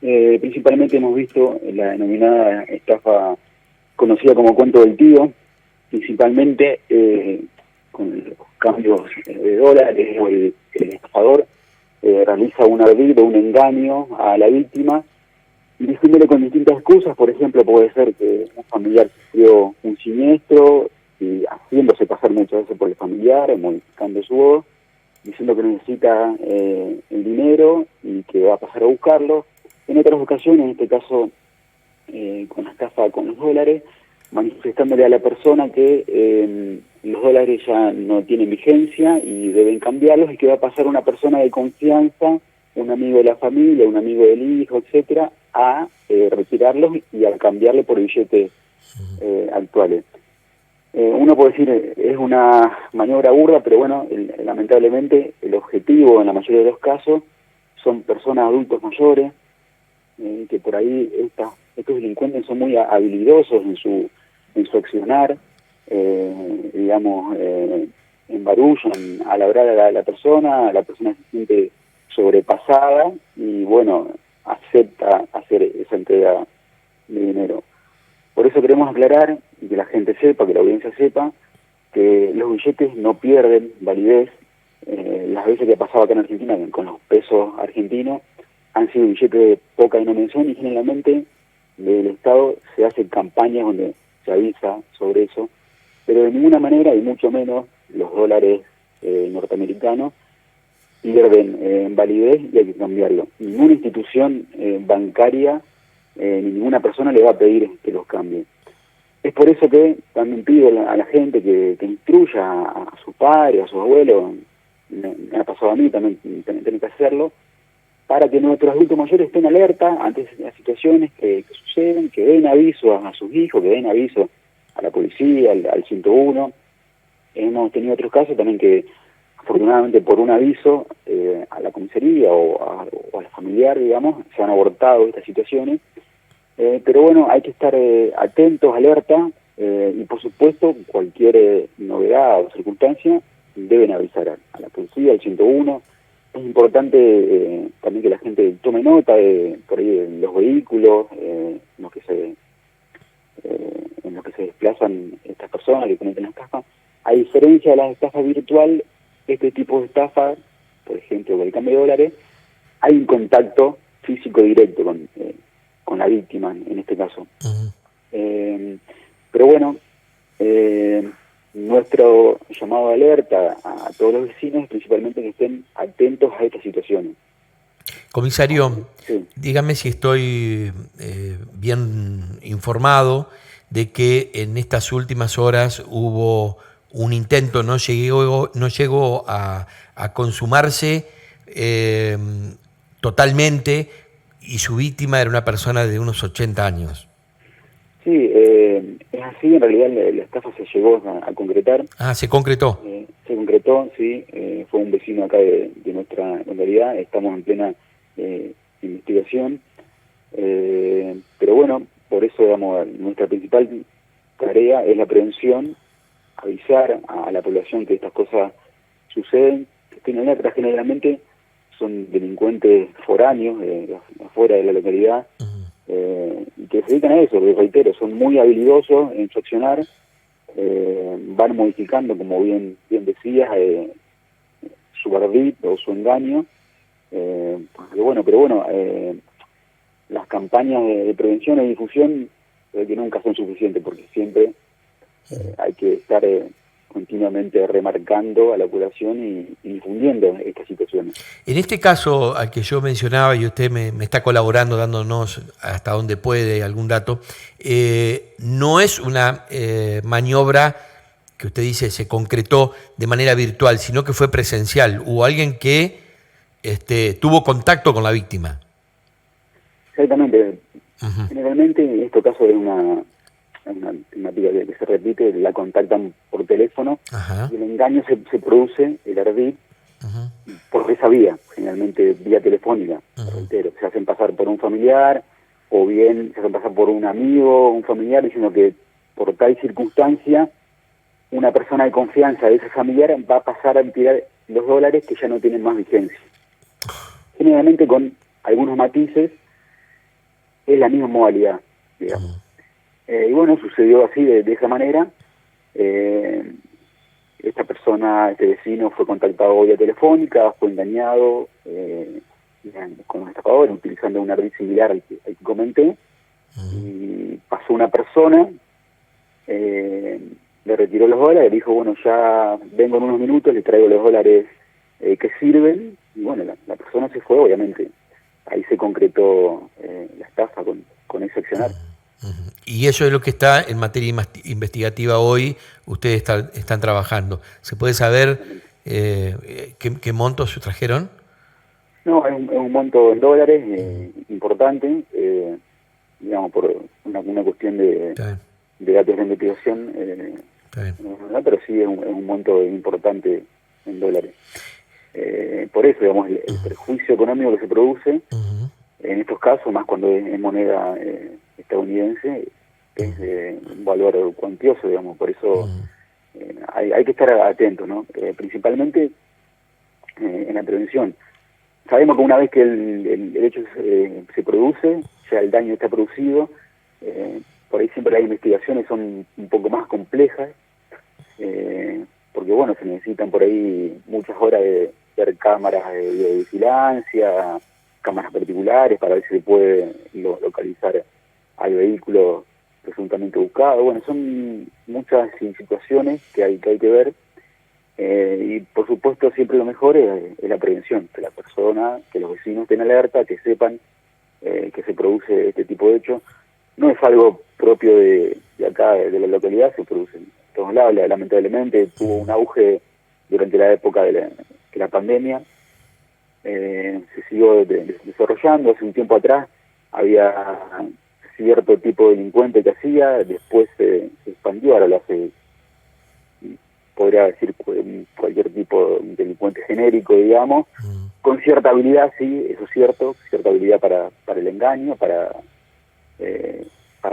Principalmente hemos visto la denominada estafa conocida como cuento del tío, principalmente con los cambios de dólares, o el estafador realiza un ardid o un engaño a la víctima, diciéndole con distintas excusas. Por ejemplo, puede ser que un familiar sufrió un siniestro y haciéndose pasar muchas veces por el familiar, modificando su voz, diciendo que necesita el dinero y que va a pasar a buscarlo. En otras ocasiones, en este caso con la estafa con los dólares, manifestándole a la persona que los dólares ya no tienen vigencia y deben cambiarlos, y que va a pasar una persona de confianza, un amigo de la familia, un amigo del hijo, etcétera, a retirarlos y a cambiarle por billetes actuales. Uno puede decir, es una maniobra burda, pero bueno, lamentablemente el objetivo en la mayoría de los casos son personas, adultos mayores, que por ahí estos delincuentes son muy habilidosos en su accionar, digamos, embarullan a la hora la persona se siente sobrepasada y bueno, acepta hacer esa entrega de dinero. Por eso queremos aclarar y que la gente sepa, que la audiencia sepa, que los billetes no pierden validez. Las veces que ha pasado acá en Argentina con los pesos argentinos han sido billetes de poca denominación, y generalmente del Estado se hacen campañas donde se avisa sobre eso, pero de ninguna manera, y mucho menos los dólares norteamericanos, pierden en validez y hay que cambiarlo. Ninguna institución bancaria ni ninguna persona le va a pedir que los cambie. Es por eso que también pido a la gente que instruya a sus padres, a sus abuelos, me ha pasado a mí, también tengo que hacerlo, para que nuestros adultos mayores estén alerta ante las situaciones que suceden, que den aviso a sus hijos, que den aviso a la policía, al 101. Hemos tenido otros casos también que, afortunadamente, por un aviso a la comisaría o a la familiar, digamos, se han abortado estas situaciones. Pero bueno, hay que estar atentos, alerta, y por supuesto, cualquier novedad o circunstancia, deben avisar a la policía, al 101. Es importante también que la gente tome nota por ahí de los vehículos en los que se desplazan estas personas que cometen la estafa. A diferencia de las estafas virtual, este tipo de estafa, por ejemplo, con el cambio de dólares, hay un contacto físico directo con la víctima, en este caso. Pero bueno, nuestro llamado de alerta a todos los vecinos, principalmente, que estén atentos a estas situaciones. Comisario, Sí. dígame si estoy bien informado de que en estas últimas horas hubo un intento, no llegó a consumarse totalmente, y su víctima era una persona de unos 80 años. Sí, es así. En realidad la estafa se llegó a concretar. Ah, se concretó. Se concretó, sí. Fue un vecino acá de nuestra localidad. Estamos en plena investigación. Pero bueno, por eso, digamos, nuestra principal tarea es la prevención, avisar a la población que estas cosas suceden, que estén alerta. Generalmente son delincuentes foráneos, afuera de la localidad, y que se dedican a eso, porque reitero, son muy habilidosos en su accionar, van modificando, como bien decías, su ardid o su engaño, pero bueno, las campañas de prevención y difusión creo que nunca son suficientes, porque siempre hay que estar continuamente remarcando a la población y difundiendo estas situaciones. En este caso al que yo mencionaba, y usted me está colaborando, dándonos hasta donde puede algún dato, no es una maniobra que usted dice se concretó de manera virtual, sino que fue presencial. Hubo alguien que tuvo contacto con la víctima. Exactamente. Generalmente, en este caso, es una temática que se repite, la contactan por teléfono. Ajá. Y el engaño se produce, el ardid, por esa vía, generalmente vía telefónica. Reitero, se hacen pasar por un familiar, o bien se hacen pasar por un amigo, un familiar, diciendo que por tal circunstancia una persona de confianza de ese familiar va a pasar a retirar los dólares que ya no tienen más vigencia. Generalmente con algunos matices, es la misma modalidad, digamos. Y bueno, sucedió así, de esa manera. Esta persona, este vecino, fue contactado vía telefónica, fue engañado con los estafadores, utilizando una red similar al que comenté, y pasó una persona, le retiró los dólares, le dijo, bueno, ya vengo en unos minutos, le traigo los dólares que sirven, y bueno, la persona se fue, obviamente. Ahí se concretó la estafa con ese accionar. Y eso es lo que está en materia investigativa hoy, ustedes están trabajando. ¿Se puede saber qué montos trajeron? No, es un monto en dólares importante, digamos, por una cuestión de datos de investigación, no, pero sí es un monto importante en dólares. Por eso, digamos, el perjuicio económico que se produce en estos casos, más cuando es moneda estadounidense, es un valor cuantioso, digamos. Por eso hay que estar atentos, ¿no? Principalmente en la prevención. Sabemos que una vez que el hecho se produce, ya el daño está producido, por ahí siempre las investigaciones son un poco más complejas, porque bueno, se necesitan por ahí muchas horas de ver cámaras de vigilancia, cámaras particulares para ver si se puede localizar al vehículo presuntamente buscado. Bueno, son muchas situaciones que hay que ver, y por supuesto siempre lo mejor es la prevención, que la persona, que los vecinos estén alerta, que sepan que se produce este tipo de hechos. No es algo propio de acá, de la localidad, se produce en todos lados. Lamentablemente tuvo un auge durante la época de la pandemia, se siguió desarrollando. Hace un tiempo atrás había cierto tipo de delincuente que hacía, después se expandió, ahora lo hace, podría decir, cualquier tipo de delincuente genérico, digamos, con cierta habilidad, sí, eso es cierto, cierta habilidad para el engaño, para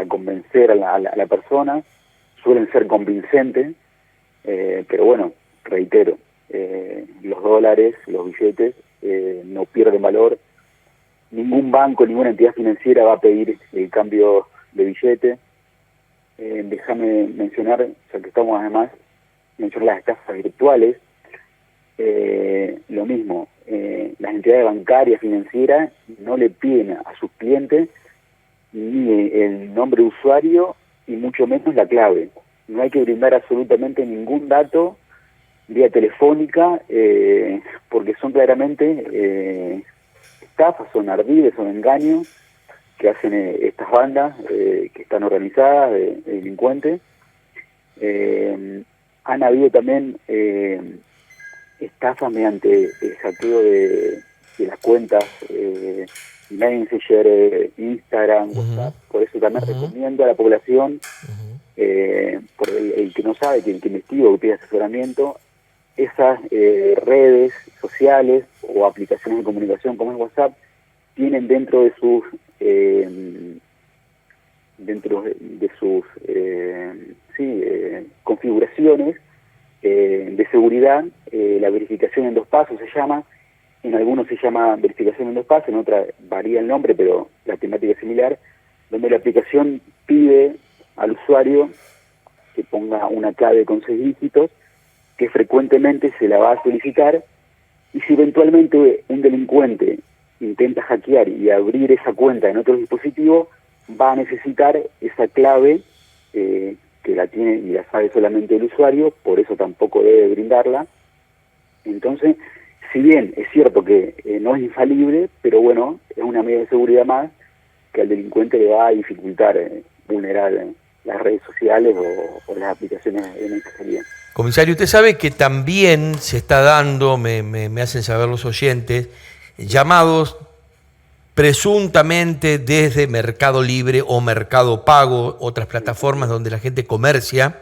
convencer a la persona, suelen ser convincentes, pero bueno, reitero, los dólares, los billetes, no pierden valor. Ningún banco, ninguna entidad financiera va a pedir el cambio de billete. Déjame mencionar, ya que estamos además, mencionar las estafas virtuales. Lo mismo, las entidades bancarias, financieras, no le piden a sus clientes ni el nombre de usuario y mucho menos la clave. No hay que brindar absolutamente ningún dato vía telefónica, porque son claramente estafas, son ardides, son engaños que hacen estas bandas que están organizadas de delincuentes. Han habido también estafas mediante hackeo de las cuentas Messenger, Instagram, WhatsApp. Por eso también recomiendo a la población, por el que no sabe, que investiga o que pide asesoramiento, esas redes sociales o aplicaciones de comunicación como es WhatsApp, tienen dentro de sus configuraciones de seguridad, la verificación en 2 pasos se llama. En algunos se llama verificación en 2 pasos, en otra varía el nombre, pero la temática es similar, donde la aplicación pide al usuario que ponga una clave con 6 dígitos, que frecuentemente se la va a solicitar, y si eventualmente un delincuente intenta hackear y abrir esa cuenta en otro dispositivo, va a necesitar esa clave que la tiene y la sabe solamente el usuario, por eso tampoco debe brindarla. Entonces, si bien es cierto que no es infalible, pero bueno, es una medida de seguridad más que al delincuente le va a dificultar vulnerar las redes sociales o las aplicaciones de mensajería. Comisario, usted sabe que también se está dando, me hacen saber los oyentes, llamados presuntamente desde Mercado Libre o Mercado Pago, otras plataformas donde la gente comercia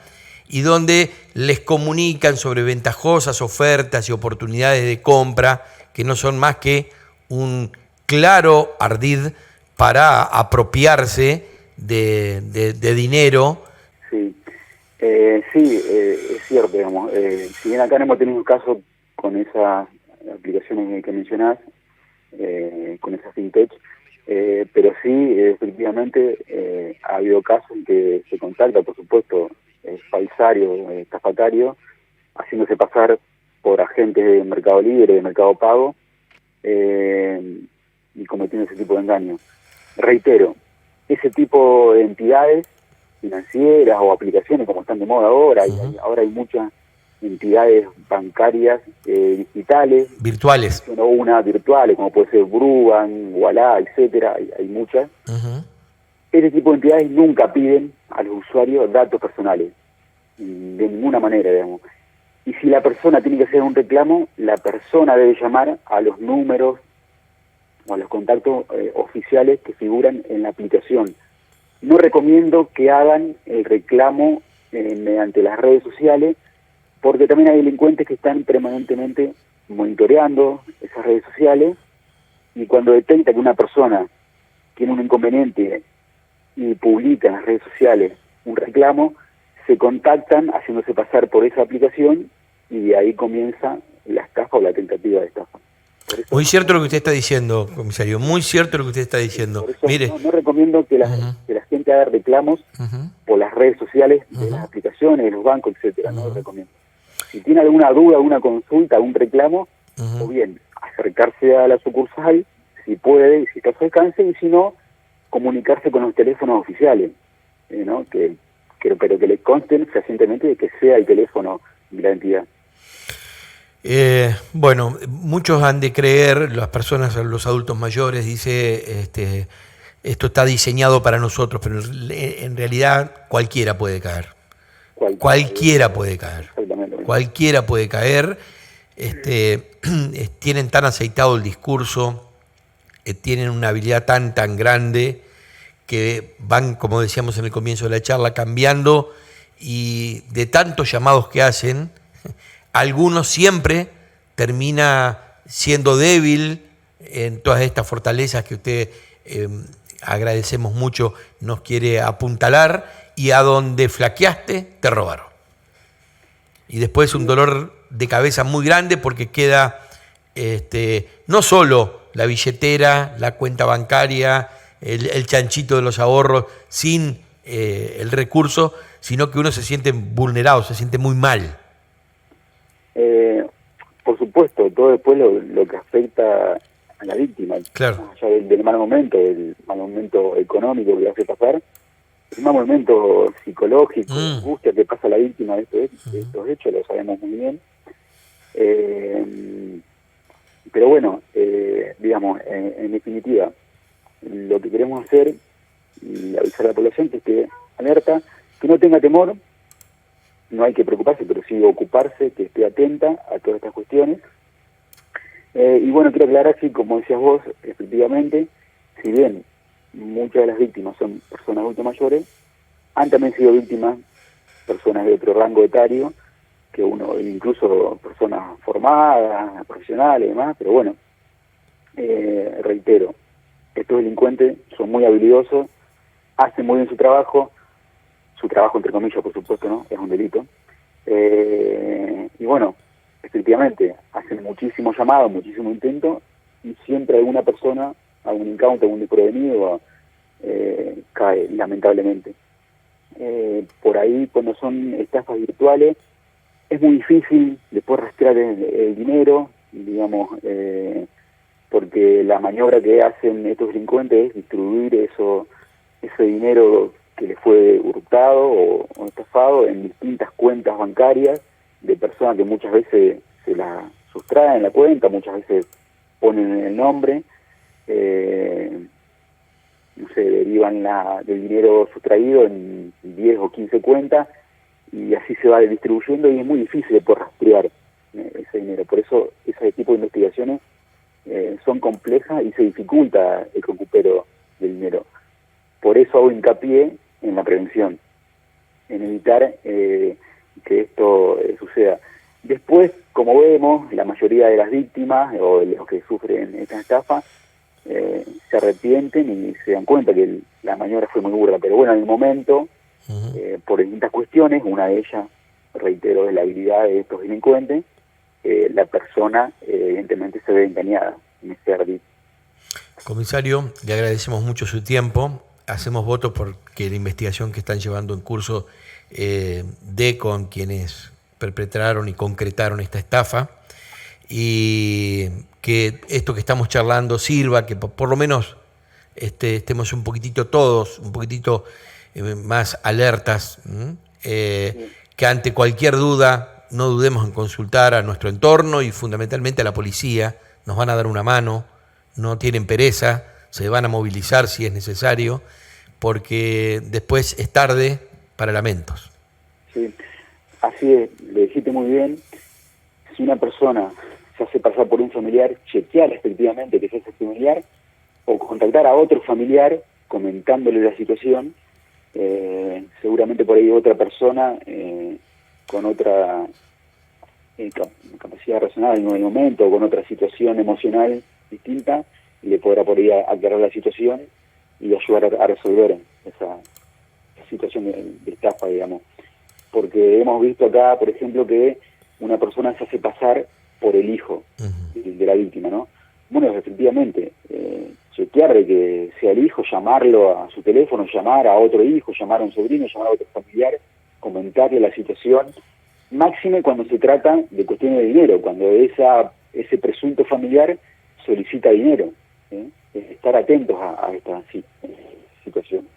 y donde les comunican sobre ventajosas ofertas y oportunidades de compra que no son más que un claro ardid para apropiarse de dinero. Sí, es cierto, digamos. Si bien acá no hemos tenido un caso con esas aplicaciones que mencionás, con esas fintech, Pero sí, efectivamente, ha habido casos en que se contacta, por supuesto, falsario, estafatario, haciéndose pasar por agentes de Mercado Libre, de Mercado Pago, y cometiendo ese tipo de engaños. Reitero, ese tipo de entidades financieras o aplicaciones, como están de moda ahora, ahora hay muchas entidades bancarias digitales, Virtuales. o una virtuales, como puede ser Brugan, Walla, etcétera, hay muchas. Ese tipo de entidades nunca piden a los usuarios datos personales, de ninguna manera, digamos. Y si la persona tiene que hacer un reclamo, la persona debe llamar a los números o a los contactos oficiales que figuran en la aplicación. No recomiendo que hagan el reclamo mediante las redes sociales, porque también hay delincuentes que están permanentemente monitoreando esas redes sociales, y cuando detecta que una persona tiene un inconveniente y publica en las redes sociales un reclamo, se contactan haciéndose pasar por esa aplicación, y de ahí comienza la estafa o la tentativa de estafa. Muy cierto lo que usted está diciendo, comisario, muy cierto lo que usted está diciendo. Por eso Mire, no recomiendo que la gente haga reclamos por las redes sociales, de las aplicaciones, de los bancos, etcétera. No lo recomiendo. Si tiene alguna duda, alguna consulta, algún reclamo, o bien acercarse a la sucursal, si puede, si está a su alcance, y si no, comunicarse con los teléfonos oficiales, ¿no? Pero que le consten fehacientemente de que sea el teléfono de la entidad. Bueno, muchos han de creer, las personas, los adultos mayores, dice, esto está diseñado para nosotros, pero en realidad cualquiera puede caer. Cualquiera puede caer. Cualquiera puede caer. Tienen tan aceitado el discurso, tienen una habilidad tan grande, que van, como decíamos en el comienzo de la charla, cambiando, y de tantos llamados que hacen, algunos siempre termina siendo débil en todas estas fortalezas que usted, agradecemos mucho, nos quiere apuntalar, y a donde flaqueaste, te robaron. Y después un dolor de cabeza muy grande, porque queda no solo la billetera, la cuenta bancaria, el chanchito de los ahorros sin el recurso, sino que uno se siente vulnerado, se siente muy mal. Por supuesto, todo después lo que afecta a la víctima, claro, más allá del mal momento económico que le hace pasar, el mal momento psicológico, angustia que pasa a la víctima de estos hechos, lo sabemos muy bien. Pero bueno, digamos, en definitiva, lo que queremos hacer y avisar a la población que esté alerta, que no tenga temor. No hay que preocuparse, pero sí ocuparse, que esté atenta a todas estas cuestiones. Y bueno, quiero aclarar, sí, como decías vos, efectivamente, si bien muchas de las víctimas son personas adultas mayores, han también sido víctimas personas de otro rango etario, que uno, incluso personas formadas, profesionales y demás, pero bueno, reitero, estos delincuentes son muy habilidosos, hacen muy bien su trabajo entre comillas, por supuesto, ¿no? Es un delito. Y bueno, efectivamente, hacen muchísimos llamados, muchísimos intentos, y siempre alguna persona, algún incauto, algún desprevenido, cae, lamentablemente. Por ahí, cuando son estafas virtuales, es muy difícil después rastrear el dinero, digamos, porque la maniobra que hacen estos delincuentes es distribuir ese dinero que le fue hurtado o estafado en distintas cuentas bancarias de personas que muchas veces se la sustraen la cuenta, muchas veces ponen el nombre, no sé, derivan del dinero sustraído en 10 o 15 cuentas, y así se va distribuyendo, y es muy difícil de poder rastrear ese dinero. Por eso ese tipo de investigaciones son complejas y se dificulta el recupero del dinero. Por eso hago hincapié en la prevención, en evitar que esto suceda. Después, como vemos, la mayoría de las víctimas o de los que sufren esta estafa se arrepienten y se dan cuenta que la maniobra fue muy burda. Pero bueno, en el momento, por distintas cuestiones, una de ellas, reitero, es la habilidad de estos delincuentes, la persona evidentemente se ve engañada en ese ardid. Comisario, le agradecemos mucho su tiempo. Hacemos voto porque la investigación que están llevando en curso dé con quienes perpetraron y concretaron esta estafa, y que esto que estamos charlando sirva, que por lo menos estemos un poquitito todos, un poquitito más alertas, que ante cualquier duda no dudemos en consultar a nuestro entorno y fundamentalmente a la policía. Nos van a dar una mano, no tienen pereza, se van a movilizar si es necesario, porque después es tarde para lamentos. Sí, así es, le dijiste muy bien. Si una persona se hace pasar por un familiar, chequear efectivamente que es ese familiar, o contactar a otro familiar comentándole la situación. Seguramente por ahí otra persona con otra capacidad razonable en el momento, o con otra situación emocional distinta, le podrá por ahí aclarar la situación y ayudar a resolver esa situación de estafa, digamos. Porque hemos visto acá, por ejemplo, que una persona se hace pasar por el hijo de la víctima, ¿no? Bueno, efectivamente, chequear de que sea el hijo, llamarlo a su teléfono, llamar a otro hijo, llamar a un sobrino, llamar a otro familiar, comentarle la situación, máxime cuando se trata de cuestiones de dinero, cuando ese presunto familiar solicita dinero, estar atentos a esta situación.